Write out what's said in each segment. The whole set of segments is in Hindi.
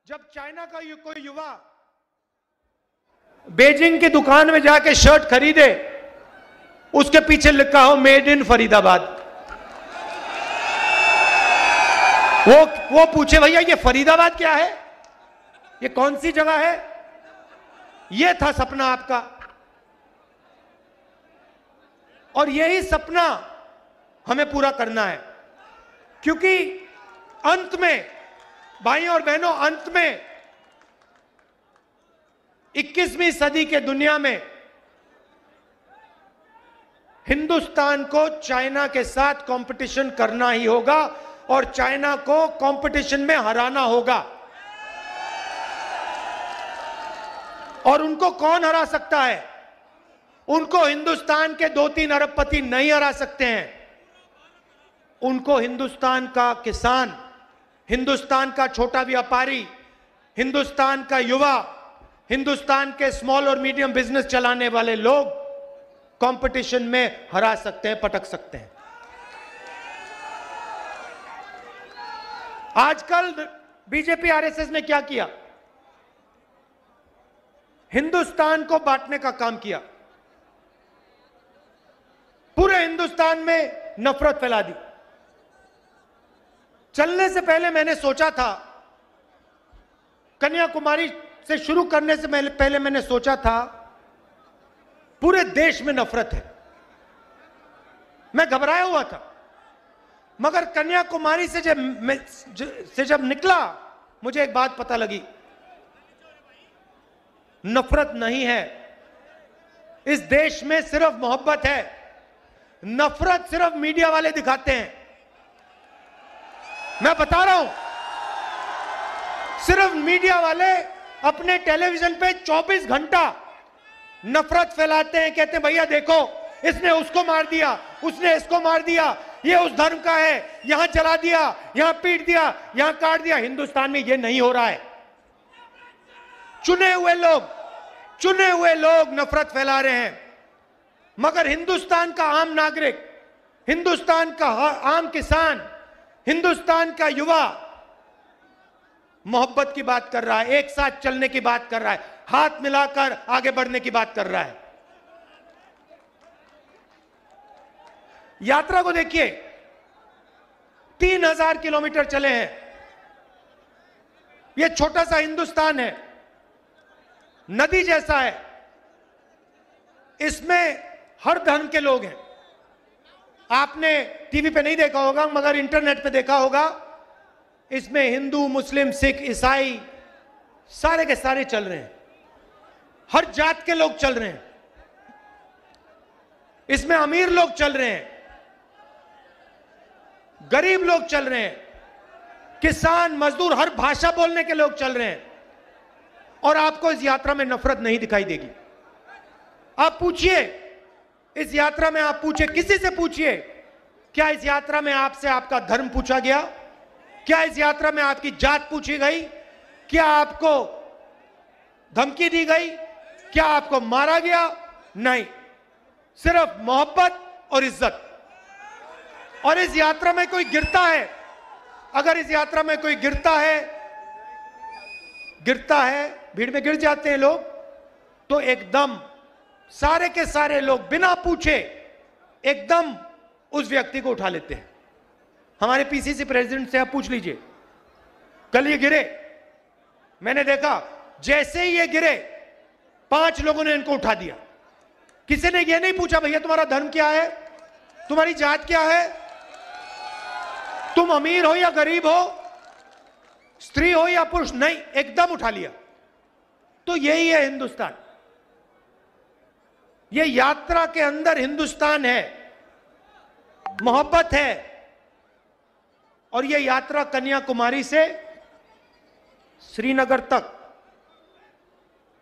जब चाइना का कोई युवा बीजिंग की दुकान में जाके शर्ट खरीदे, उसके पीछे लिखा हो मेड इन फरीदाबाद, वो पूछे भैया ये फरीदाबाद क्या है, ये कौन सी जगह है? ये था सपना आपका। और यही सपना हमें पूरा करना है, क्योंकि अंत में भाइयों और बहनों, अंत में 21वीं सदी के दुनिया में हिंदुस्तान को चाइना के साथ कंपटीशन करना ही होगा और चाइना को कंपटीशन में हराना होगा। और उनको कौन हरा सकता है? उनको हिंदुस्तान के 2-3 अरबपति नहीं हरा सकते हैं। उनको हिंदुस्तान का किसान, हिंदुस्तान का छोटा व्यापारी, हिंदुस्तान का युवा, हिंदुस्तान के स्मॉल और मीडियम बिजनेस चलाने वाले लोग कंपटीशन में हरा सकते हैं, पटक सकते हैं। आजकल बीजेपी आरएसएस ने क्या किया? हिंदुस्तान को बांटने का काम किया, पूरे हिंदुस्तान में नफरत फैला दी। चलने से पहले मैंने सोचा था, कन्याकुमारी से शुरू करने से पहले मैंने सोचा था पूरे देश में नफरत है, मैं घबराया हुआ था। मगर कन्याकुमारी से जब निकला, मुझे एक बात पता लगी, नफरत नहीं है इस देश में, सिर्फ मोहब्बत है। नफरत सिर्फ मीडिया वाले दिखाते हैं। मैं बता रहा हूं, सिर्फ मीडिया वाले अपने टेलीविजन पे 24 घंटा नफरत फैलाते हैं, कहते हैं भैया देखो इसने उसको मार दिया, उसने इसको मार दिया, ये उस धर्म का है, यहां जला दिया, यहां पीट दिया, यहां काट दिया। हिंदुस्तान में ये नहीं हो रहा है। चुने हुए लोग नफरत फैला रहे हैं, मगर हिंदुस्तान का आम नागरिक, हिंदुस्तान का आम किसान, हिंदुस्तान का युवा मोहब्बत की बात कर रहा है, एक साथ चलने की बात कर रहा है, हाथ मिलाकर आगे बढ़ने की बात कर रहा है। यात्रा को देखिए, 3000 किलोमीटर चले हैं। यह छोटा सा हिंदुस्तान है, नदी जैसा है, इसमें हर धर्म के लोग हैं। आपने टीवी पे नहीं देखा होगा, मगर इंटरनेट पे देखा होगा। इसमें हिंदू, मुस्लिम, सिख, ईसाई सारे के सारे चल रहे हैं, हर जात के लोग चल रहे हैं। इसमें अमीर लोग चल रहे हैं, गरीब लोग चल रहे हैं, किसान, मजदूर, हर भाषा बोलने के लोग चल रहे हैं। और आपको इस यात्रा में नफरत नहीं दिखाई देगी। आप पूछिए, इस यात्रा में आप पूछिए, किसी से पूछिए, क्या इस यात्रा में आपसे आपका धर्म पूछा गया? क्या इस यात्रा में आपकी जात पूछी गई? क्या आपको धमकी दी गई? क्या आपको मारा गया? नहीं, सिर्फ मोहब्बत और इज्जत। और इस यात्रा में कोई गिरता है, अगर इस यात्रा में कोई गिरता है, भीड़ में गिर जाते हैं लोग, तो एकदम सारे के सारे लोग बिना पूछे एकदम उस व्यक्ति को उठा लेते हैं। हमारे पीसीसी प्रेसिडेंट से आप पूछ लीजिए, कल ये गिरे, मैंने देखा जैसे ही ये गिरे 5 लोगों ने इनको उठा दिया। किसी ने ये नहीं पूछा भैया तुम्हारा धर्म क्या है, तुम्हारी जात क्या है, तुम अमीर हो या गरीब हो, स्त्री हो या पुरुष, नहीं, एकदम उठा लिया। तो यही है हिंदुस्तान। ये यात्रा के अंदर हिंदुस्तान है, मोहब्बत है। और ये यात्रा कन्याकुमारी से श्रीनगर तक,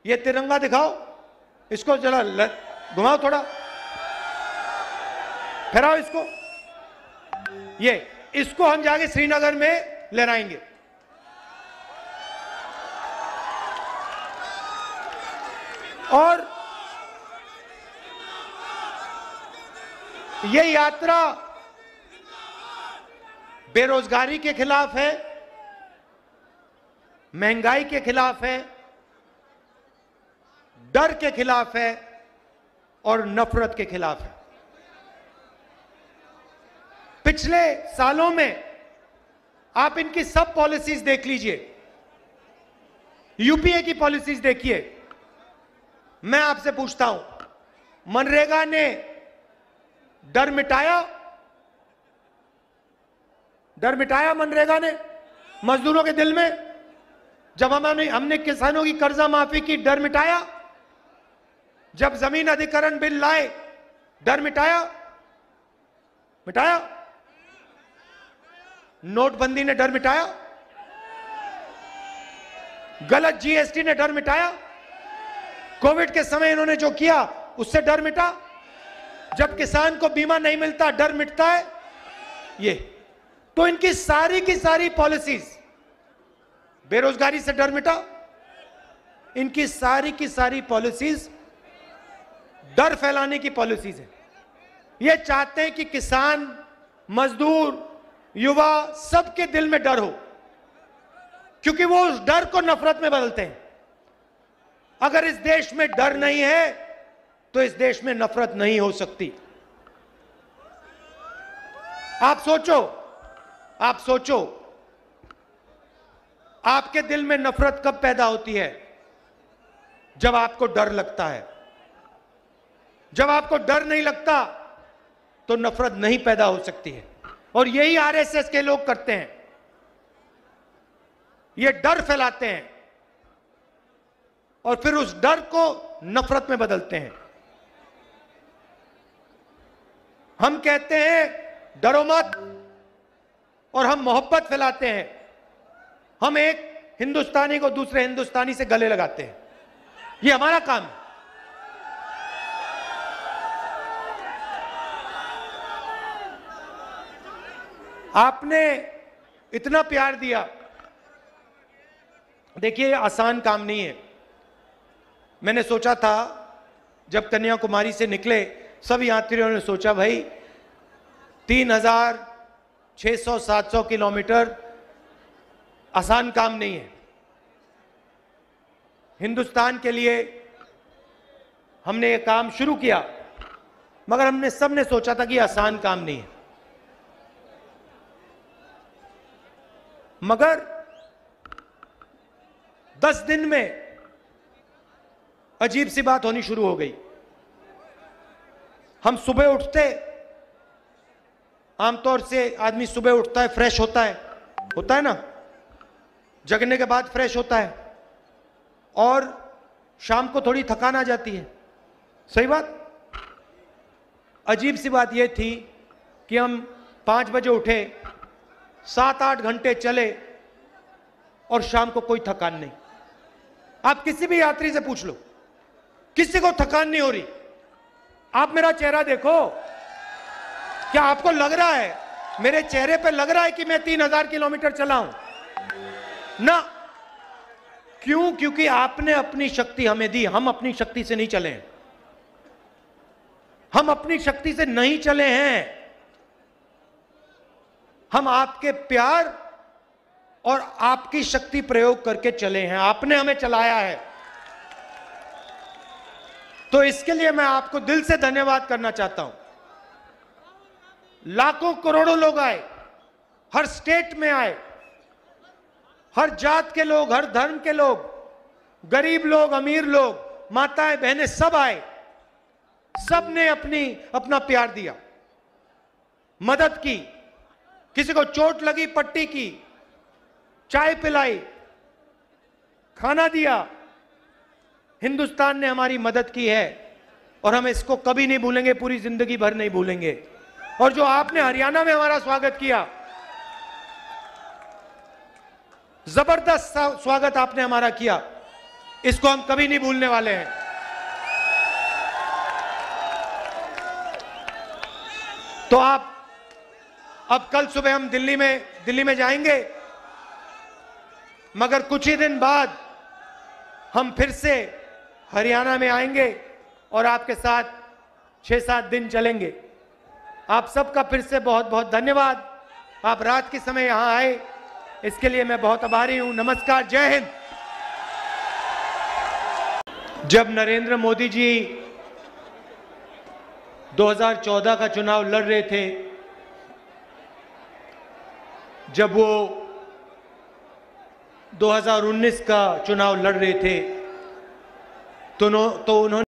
ये तिरंगा दिखाओ, इसको जरा घुमाओ, थोड़ा फहराओ इसको, इसको हम जाके श्रीनगर में लहराएंगे। और ये यात्रा बेरोजगारी के खिलाफ है, महंगाई के खिलाफ है, डर के खिलाफ है और नफरत के खिलाफ है। पिछले सालों में आप इनकी सब पॉलिसीज देख लीजिए, यूपीए की पॉलिसीज देखिए। मैं आपसे पूछता हूं, मनरेगा ने डर मिटाया? डर मिटाया मनरेगा ने मजदूरों के दिल में? जब हमने किसानों की कर्जा माफी की, डर मिटाया? जब जमीन अधिग्रहण बिल लाए, डर मिटाया? मिटाया? नोटबंदी ने डर मिटाया? गलत जीएसटी ने डर मिटाया? कोविड के समय इन्होंने जो किया उससे डर मिटा? जब किसान को बीमा नहीं मिलता डर मिटता है? ये तो इनकी सारी की सारी पॉलिसीज, बेरोजगारी से डर मिटा? इनकी सारी की सारी पॉलिसीज डर फैलाने की पॉलिसीज है। ये चाहते हैं कि किसान, मजदूर, युवा सबके दिल में डर हो, क्योंकि वो उस डर को नफरत में बदलते हैं। अगर इस देश में डर नहीं है तो इस देश में नफरत नहीं हो सकती। आप सोचो, आपके दिल में नफरत कब पैदा होती है? जब आपको डर लगता है। जब आपको डर नहीं लगता तो नफरत नहीं पैदा हो सकती है। और यही आरएसएस के लोग करते हैं, ये डर फैलाते हैं और फिर उस डर को नफरत में बदलते हैं। हम कहते हैं डरो मत, और हम मोहब्बत फैलाते हैं। हम एक हिंदुस्तानी को दूसरे हिंदुस्तानी से गले लगाते हैं। ये हमारा काम है। आपने इतना प्यार दिया। देखिए, ये आसान काम नहीं है। मैंने सोचा था जब कन्याकुमारी से निकले, सब यात्रियों ने सोचा भाई 3600-700 किलोमीटर आसान काम नहीं है। हिंदुस्तान के लिए हमने ये काम शुरू किया, मगर हमने सबने सोचा था कि आसान काम नहीं है। मगर 10 दिन में अजीब सी बात होनी शुरू हो गई। हम सुबह उठते, आमतौर से आदमी सुबह उठता है, फ्रेश होता है ना, जगने के बाद फ्रेश होता है, और शाम को थोड़ी थकान आ जाती है। सही बात। अजीब सी बात यह थी कि हम 5 बजे उठे, 7-8 घंटे चले और शाम को कोई थकान नहीं। आप किसी भी यात्री से पूछ लो, किसी को थकान नहीं हो रही। आप मेरा चेहरा देखो, क्या आपको लग रहा है, मेरे चेहरे पे लग रहा है कि मैं 3000 किलोमीटर चला हूं? ना। क्यों? क्योंकि आपने अपनी शक्ति हमें दी। हम अपनी शक्ति से नहीं चले हैं। हम अपनी शक्ति से नहीं चले हैं। हम आपके प्यार और आपकी शक्ति प्रयोग करके चले हैं। आपने हमें चलाया है। तो इसके लिए मैं आपको दिल से धन्यवाद करना चाहता हूं। लाखों करोड़ों लोग आए, हर स्टेट में आए, हर जात के लोग, हर धर्म के लोग, गरीब लोग, अमीर लोग, माताएं, बहनें, सब आए। सब ने अपना प्यार दिया, मदद की। किसी को चोट लगी, पट्टी की, चाय पिलाई, खाना दिया। हिंदुस्तान ने हमारी मदद की है और हम इसको कभी नहीं भूलेंगे, पूरी जिंदगी भर नहीं भूलेंगे। और जो आपने हरियाणा में हमारा स्वागत किया, जबरदस्त स्वागत आपने हमारा किया, इसको हम कभी नहीं भूलने वाले हैं। तो आप अब कल सुबह हम दिल्ली में जाएंगे, मगर कुछ ही दिन बाद हम फिर से हरियाणा में आएंगे और आपके साथ 6-7 दिन चलेंगे। आप सबका फिर से बहुत बहुत धन्यवाद। आप रात के समय यहां आए, इसके लिए मैं बहुत आभारी हूं। नमस्कार, जय हिंद। जब नरेंद्र मोदी जी 2014 का चुनाव लड़ रहे थे, जब वो 2019 का चुनाव लड़ रहे थे, तो उन्होंने